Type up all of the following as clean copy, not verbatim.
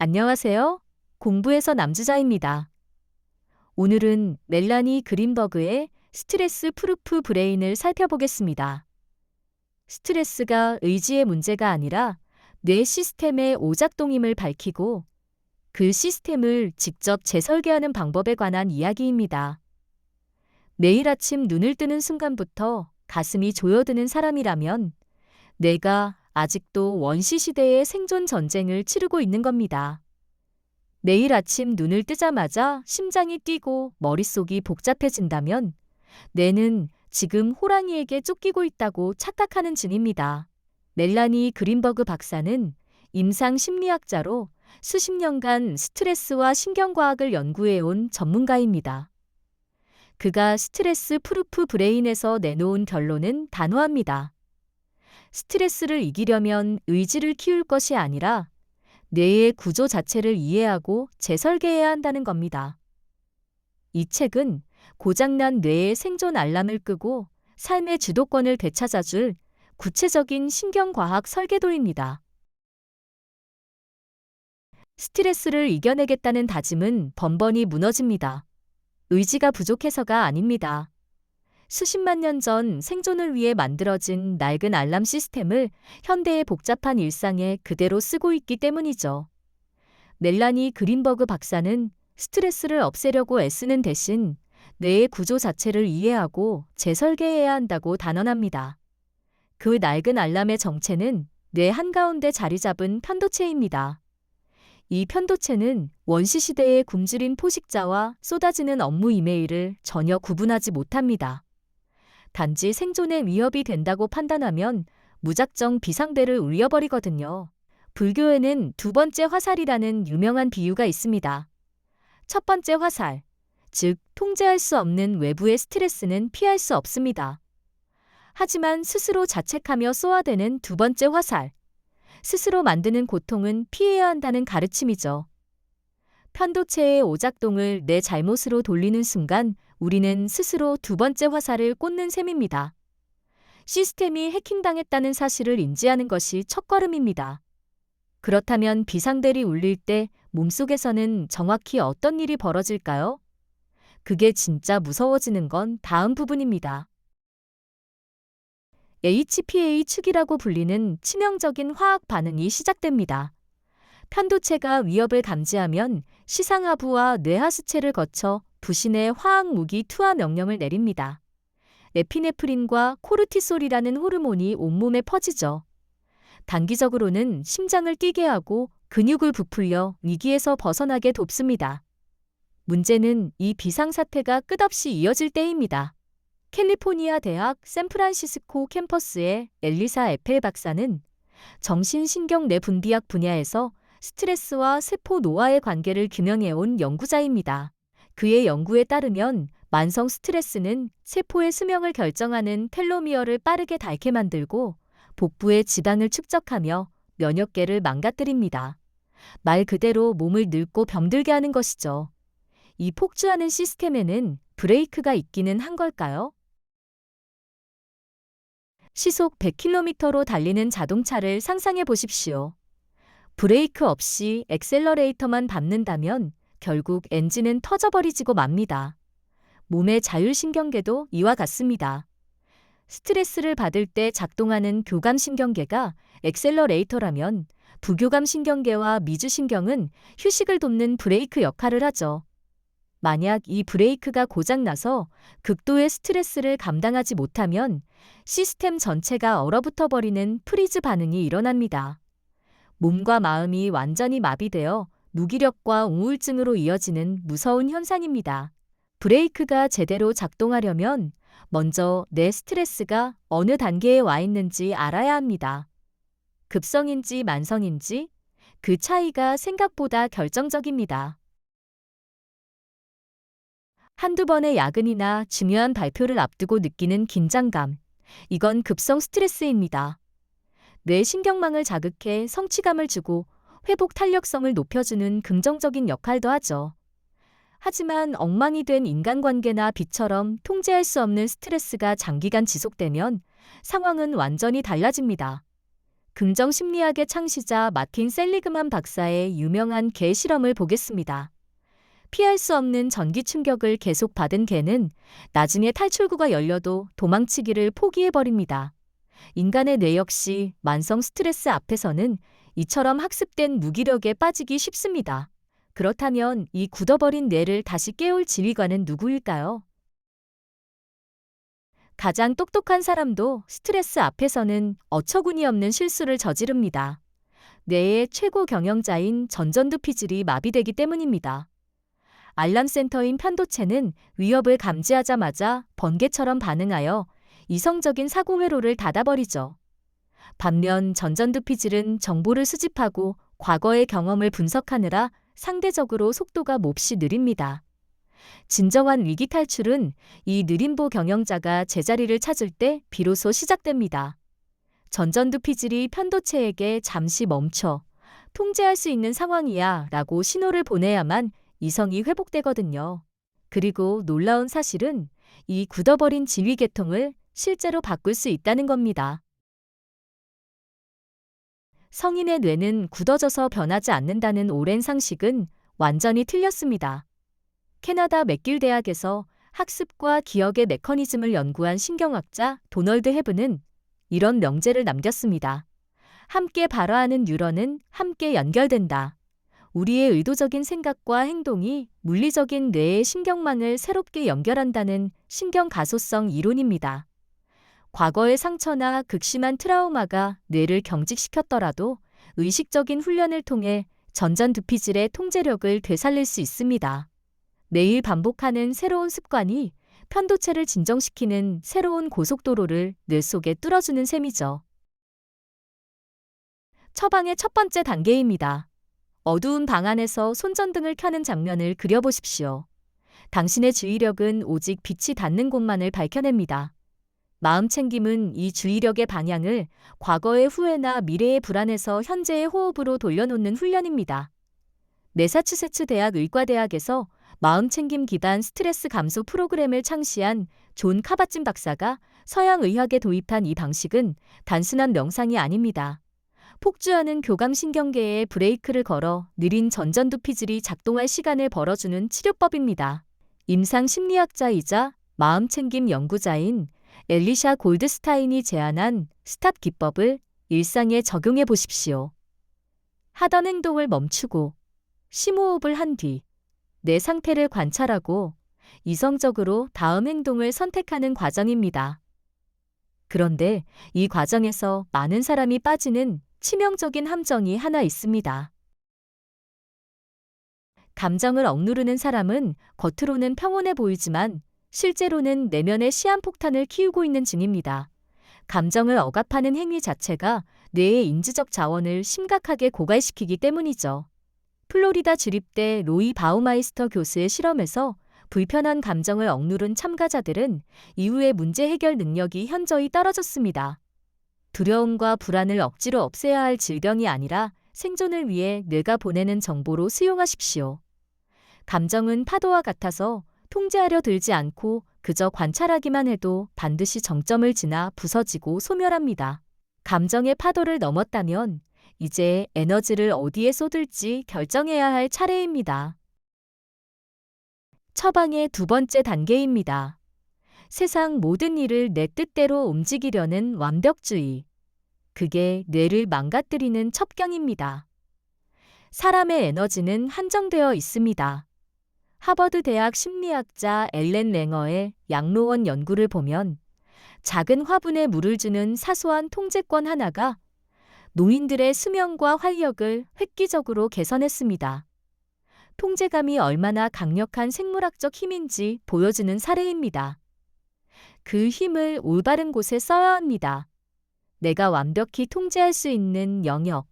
안녕하세요. 공부에서 남주자입니다. 오늘은 멜라니 그린버그의 스트레스 프루프 브레인을 살펴보겠습니다. 스트레스가 의지의 문제가 아니라 뇌 시스템의 오작동임을 밝히고 그 시스템을 직접 재설계하는 방법에 관한 이야기입니다. 매일 아침 눈을 뜨는 순간부터 가슴이 조여드는 사람이라면 내가 아직도 원시 시대의 생존 전쟁을 치르고 있는 겁니다. 매일 아침 눈을 뜨자마자 심장이 뛰고 머릿속이 복잡해진다면 뇌는 지금 호랑이에게 쫓기고 있다고 착각하는 중입니다. 멜라니 그린버그 박사는 임상 심리학자로 수십 년간 스트레스와 신경과학을 연구해온 전문가입니다. 그가 스트레스 프루프 브레인에서 내놓은 결론은 단호합니다. 스트레스를 이기려면 의지를 키울 것이 아니라 뇌의 구조 자체를 이해하고 재설계해야 한다는 겁니다. 이 책은 고장난 뇌의 생존 알람을 끄고 삶의 주도권을 되찾아줄 구체적인 신경과학 설계도입니다. 스트레스를 이겨내겠다는 다짐은 번번이 무너집니다. 의지가 부족해서가 아닙니다. 수십만 년 전 생존을 위해 만들어진 낡은 알람 시스템을 현대의 복잡한 일상에 그대로 쓰고 있기 때문이죠. 멜라니 그린버그 박사는 스트레스를 없애려고 애쓰는 대신 뇌의 구조 자체를 이해하고 재설계해야 한다고 단언합니다. 그 낡은 알람의 정체는 뇌 한가운데 자리 잡은 편도체입니다. 이 편도체는 원시시대의 굶주린 포식자와 쏟아지는 업무 이메일을 전혀 구분하지 못합니다. 단지 생존에 위협이 된다고 판단하면 무작정 비상벨을 울려버리거든요. 불교에는 두 번째 화살이라는 유명한 비유가 있습니다. 첫 번째 화살, 즉 통제할 수 없는 외부의 스트레스는 피할 수 없습니다. 하지만 스스로 자책하며 쏘아대는 두 번째 화살, 스스로 만드는 고통은 피해야 한다는 가르침이죠. 편도체의 오작동을 내 잘못으로 돌리는 순간 우리는 스스로 두 번째 화살을 꽂는 셈입니다. 시스템이 해킹당했다는 사실을 인지하는 것이 첫걸음입니다. 그렇다면 비상벨이 울릴 때 몸속에서는 정확히 어떤 일이 벌어질까요? 그게 진짜 무서워지는 건 다음 부분입니다. HPA 축이라고 불리는 치명적인 화학 반응이 시작됩니다. 편도체가 위협을 감지하면 시상하부와 뇌하수체를 거쳐 부신의 화학무기 투하 명령을 내립니다. 에피네프린과 코르티솔이라는 호르몬이 온몸에 퍼지죠. 단기적으로는 심장을 뛰게 하고 근육을 부풀려 위기에서 벗어나게 돕습니다. 문제는 이 비상사태가 끝없이 이어질 때입니다. 캘리포니아 대학 샌프란시스코 캠퍼스의 엘리사 에펠 박사는 정신신경뇌분비학 분야에서 스트레스와 세포 노화의 관계를 규명해온 연구자입니다. 그의 연구에 따르면 만성 스트레스는 세포의 수명을 결정하는 텔로미어를 빠르게 닳게 만들고 복부의 지방을 축적하며 면역계를 망가뜨립니다. 말 그대로 몸을 늙고 병들게 하는 것이죠. 이 폭주하는 시스템에는 브레이크가 있기는 한 걸까요? 시속 100km로 달리는 자동차를 상상해 보십시오. 브레이크 없이 엑셀러레이터만 밟는다면 결국 엔진은 터져버리지고 맙니다. 몸의 자율신경계도 이와 같습니다. 스트레스를 받을 때 작동하는 교감신경계가 엑셀러레이터라면 부교감신경계와 미주신경은 휴식을 돕는 브레이크 역할을 하죠. 만약 이 브레이크가 고장나서 극도의 스트레스를 감당하지 못하면 시스템 전체가 얼어붙어 버리는 프리즈 반응이 일어납니다. 몸과 마음이 완전히 마비되어 무기력과 우울증으로 이어지는 무서운 현상입니다. 브레이크가 제대로 작동하려면 먼저 내 스트레스가 어느 단계에 와 있는지 알아야 합니다. 급성인지 만성인지 그 차이가 생각보다 결정적입니다. 한두 번의 야근이나 중요한 발표를 앞두고 느끼는 긴장감, 이건 급성 스트레스입니다. 뇌 신경망을 자극해 성취감을 주고 회복 탄력성을 높여주는 긍정적인 역할도 하죠. 하지만 엉망이 된 인간관계나 빚처럼 통제할 수 없는 스트레스가 장기간 지속되면 상황은 완전히 달라집니다. 긍정 심리학의 창시자 마틴 셀리그만 박사의 유명한 개 실험을 보겠습니다. 피할 수 없는 전기 충격을 계속 받은 개는 나중에 탈출구가 열려도 도망치기를 포기해버립니다. 인간의 뇌 역시 만성 스트레스 앞에서는 이처럼 학습된 무기력에 빠지기 쉽습니다. 그렇다면 이 굳어버린 뇌를 다시 깨울 지휘관은 누구일까요? 가장 똑똑한 사람도 스트레스 앞에서는 어처구니 없는 실수를 저지릅니다. 뇌의 최고 경영자인 전전두 피질이 마비되기 때문입니다. 알람 센터인 편도체는 위협을 감지하자마자 번개처럼 반응하여 이성적인 사고 회로를 닫아버리죠. 반면 전전두 피질은 정보를 수집하고 과거의 경험을 분석하느라 상대적으로 속도가 몹시 느립니다. 진정한 위기 탈출은 이 느림보 경영자가 제자리를 찾을 때 비로소 시작됩니다. 전전두 피질이 편도체에게 잠시 멈춰 통제할 수 있는 상황이야 라고 신호를 보내야만 이성이 회복되거든요. 그리고 놀라운 사실은 이 굳어버린 지휘 계통을 실제로 바꿀 수 있다는 겁니다. 성인의 뇌는 굳어져서 변하지 않는다는 오랜 상식은 완전히 틀렸습니다. 캐나다 맥길 대학에서 학습과 기억의 메커니즘을 연구한 신경학자 도널드 헤브는 이런 명제를 남겼습니다. 함께 발화하는 뉴런은 함께 연결된다. 우리의 의도적인 생각과 행동이 물리적인 뇌의 신경망을 새롭게 연결한다는 신경가소성 이론입니다. 과거의 상처나 극심한 트라우마가 뇌를 경직시켰더라도 의식적인 훈련을 통해 전전두피질의 통제력을 되살릴 수 있습니다. 매일 반복하는 새로운 습관이 편도체를 진정시키는 새로운 고속도로를 뇌 속에 뚫어주는 셈이죠. 처방의 첫 번째 단계입니다. 어두운 방 안에서 손전등을 켜는 장면을 그려보십시오. 당신의 주의력은 오직 빛이 닿는 곳만을 밝혀냅니다. 마음챙김은 이 주의력의 방향을 과거의 후회나 미래의 불안에서 현재의 호흡으로 돌려놓는 훈련입니다. 매사추세츠 대학 의과대학에서 마음챙김 기반 스트레스 감소 프로그램을 창시한 존 카바찐 박사가 서양 의학에 도입한 이 방식은 단순한 명상이 아닙니다. 폭주하는 교감신경계에 브레이크를 걸어 느린 전전두피질이 작동할 시간을 벌어주는 치료법입니다. 임상 심리학자이자 마음챙김 연구자인 엘리샤 골드스타인이 제안한 스탑 기법을 일상에 적용해 보십시오. 하던 행동을 멈추고 심호흡을 한 뒤 내 상태를 관찰하고 이성적으로 다음 행동을 선택하는 과정입니다. 그런데 이 과정에서 많은 사람이 빠지는 치명적인 함정이 하나 있습니다. 감정을 억누르는 사람은 겉으로는 평온해 보이지만 실제로는 내면의 시한폭탄을 키우고 있는 중입니다. 감정을 억압하는 행위 자체가 뇌의 인지적 자원을 심각하게 고갈시키기 때문이죠. 플로리다 주립대 로이 바우마이스터 교수의 실험에서 불편한 감정을 억누른 참가자들은 이후의 문제 해결 능력이 현저히 떨어졌습니다. 두려움과 불안을 억지로 없애야 할 질병이 아니라 생존을 위해 뇌가 보내는 정보로 수용하십시오. 감정은 파도와 같아서 통제하려 들지 않고 그저 관찰하기만 해도 반드시 정점을 지나 부서지고 소멸합니다. 감정의 파도를 넘었다면 이제 에너지를 어디에 쏟을지 결정해야 할 차례입니다. 처방의 두 번째 단계입니다. 세상 모든 일을 내 뜻대로 움직이려는 완벽주의. 그게 뇌를 망가뜨리는 첩경입니다. 사람의 에너지는 한정되어 있습니다. 하버드 대학 심리학자 앨런 랭어의 양로원 연구를 보면 작은 화분에 물을 주는 사소한 통제권 하나가 노인들의 수명과 활력을 획기적으로 개선했습니다. 통제감이 얼마나 강력한 생물학적 힘인지 보여주는 사례입니다. 그 힘을 올바른 곳에 써야 합니다. 내가 완벽히 통제할 수 있는 영역,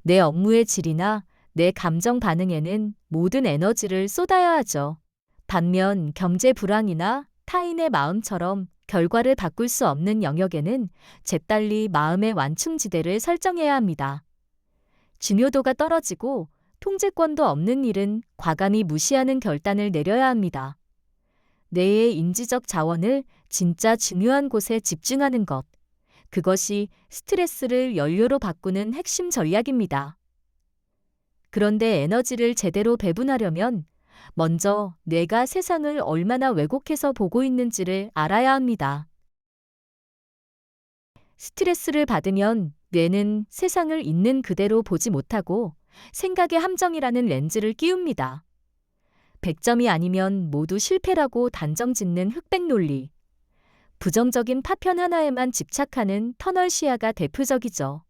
내 업무의 질이나 내 감정 반응에는 모든 에너지를 쏟아야 하죠. 반면 경제 불황이나 타인의 마음처럼 결과를 바꿀 수 없는 영역에는 재빨리 마음의 완충지대를 설정해야 합니다. 중요도가 떨어지고 통제권도 없는 일은 과감히 무시하는 결단을 내려야 합니다. 뇌의 인지적 자원을 진짜 중요한 곳에 집중하는 것, 그것이 스트레스를 연료로 바꾸는 핵심 전략입니다. 그런데 에너지를 제대로 배분하려면 먼저 뇌가 세상을 얼마나 왜곡해서 보고 있는지를 알아야 합니다. 스트레스를 받으면 뇌는 세상을 있는 그대로 보지 못하고 생각의 함정이라는 렌즈를 끼웁니다. 100점이 아니면 모두 실패라고 단정 짓는 흑백 논리. 부정적인 파편 하나에만 집착하는 터널 시야가 대표적이죠.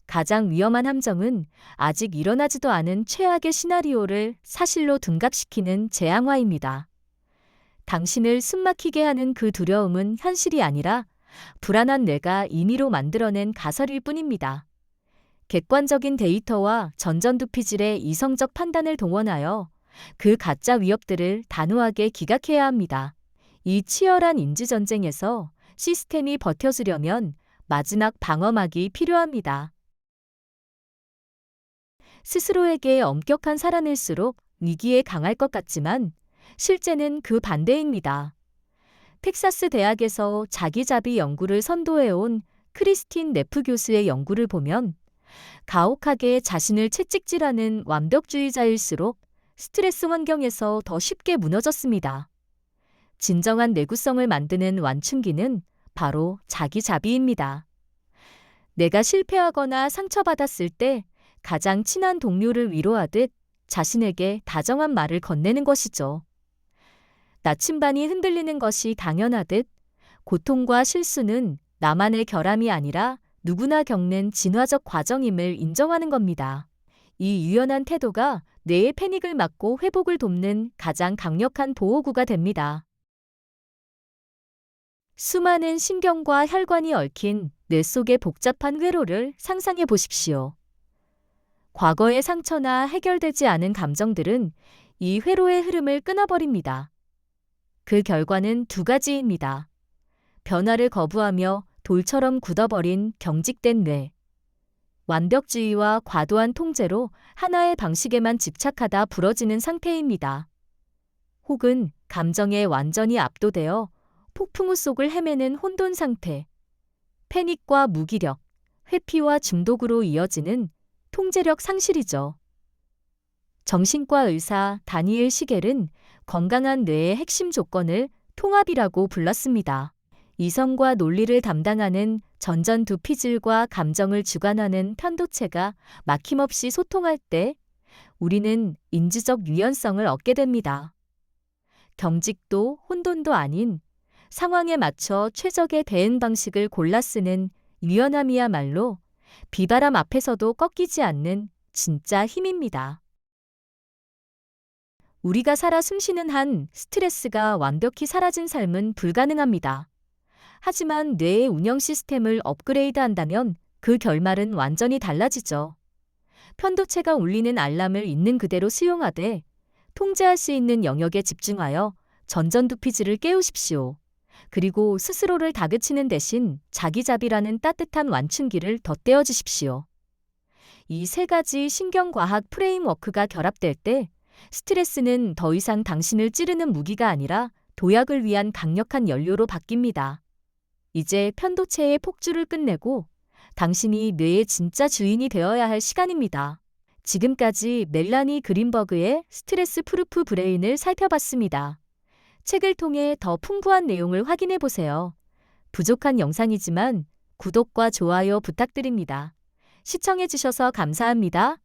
가장 위험한 함정은 아직 일어나지도 않은 최악의 시나리오를 사실로 둔갑시키는 재앙화입니다. 당신을 숨막히게 하는 그 두려움은 현실이 아니라 불안한 뇌가 임의로 만들어낸 가설일 뿐입니다. 객관적인 데이터와 전전두피질의 이성적 판단을 동원하여 그 가짜 위협들을 단호하게 기각해야 합니다. 이 치열한 인지전쟁에서 시스템이 버텨주려면 마지막 방어막이 필요합니다. 스스로에게 엄격한 사람일수록 위기에 강할 것 같지만 실제는 그 반대입니다. 텍사스 대학에서 자기자비 연구를 선도해온 크리스틴 네프 교수의 연구를 보면 가혹하게 자신을 채찍질하는 완벽주의자일수록 스트레스 환경에서 더 쉽게 무너졌습니다. 진정한 내구성을 만드는 완충기는 바로 자기자비입니다. 내가 실패하거나 상처받았을 때 가장 친한 동료를 위로하듯 자신에게 다정한 말을 건네는 것이죠. 나침반이 흔들리는 것이 당연하듯 고통과 실수는 나만의 결함이 아니라 누구나 겪는 진화적 과정임을 인정하는 겁니다. 이 유연한 태도가 뇌의 패닉을 막고 회복을 돕는 가장 강력한 보호구가 됩니다. 수많은 신경과 혈관이 얽힌 뇌 속의 복잡한 회로를 상상해 보십시오. 과거의 상처나 해결되지 않은 감정들은 이 회로의 흐름을 끊어버립니다. 그 결과는 두 가지입니다. 변화를 거부하며 돌처럼 굳어버린 경직된 뇌. 완벽주의와 과도한 통제로 하나의 방식에만 집착하다 부러지는 상태입니다. 혹은 감정에 완전히 압도되어 폭풍우 속을 헤매는 혼돈 상태. 패닉과 무기력, 회피와 중독으로 이어지는 통제력 상실이죠. 정신과 의사 다니엘 시겔은 건강한 뇌의 핵심 조건을 통합이라고 불렀습니다. 이성과 논리를 담당하는 전전두피질과 감정을 주관하는 편도체가 막힘없이 소통할 때 우리는 인지적 유연성을 얻게 됩니다. 경직도 혼돈도 아닌 상황에 맞춰 최적의 대응 방식을 골라 쓰는 유연함이야말로 비바람 앞에서도 꺾이지 않는 진짜 힘입니다. 우리가 살아 숨쉬는 한 스트레스가 완벽히 사라진 삶은 불가능합니다. 하지만 뇌의 운영 시스템을 업그레이드한다면 그 결말은 완전히 달라지죠. 편도체가 울리는 알람을 있는 그대로 수용하되 통제할 수 있는 영역에 집중하여 전전두피질을 깨우십시오. 그리고 스스로를 다그치는 대신 자기자비라는 따뜻한 완충기를 덧대어 주십시오. 이 세 가지 신경과학 프레임워크가 결합될 때 스트레스는 더 이상 당신을 찌르는 무기가 아니라 도약을 위한 강력한 연료로 바뀝니다. 이제 편도체의 폭주를 끝내고 당신이 뇌의 진짜 주인이 되어야 할 시간입니다. 지금까지 멜라니 그린버그의 스트레스 프루프 브레인을 살펴봤습니다. 책을 통해 더 풍부한 내용을 확인해 보세요. 부족한 영상이지만 구독과 좋아요 부탁드립니다. 시청해 주셔서 감사합니다.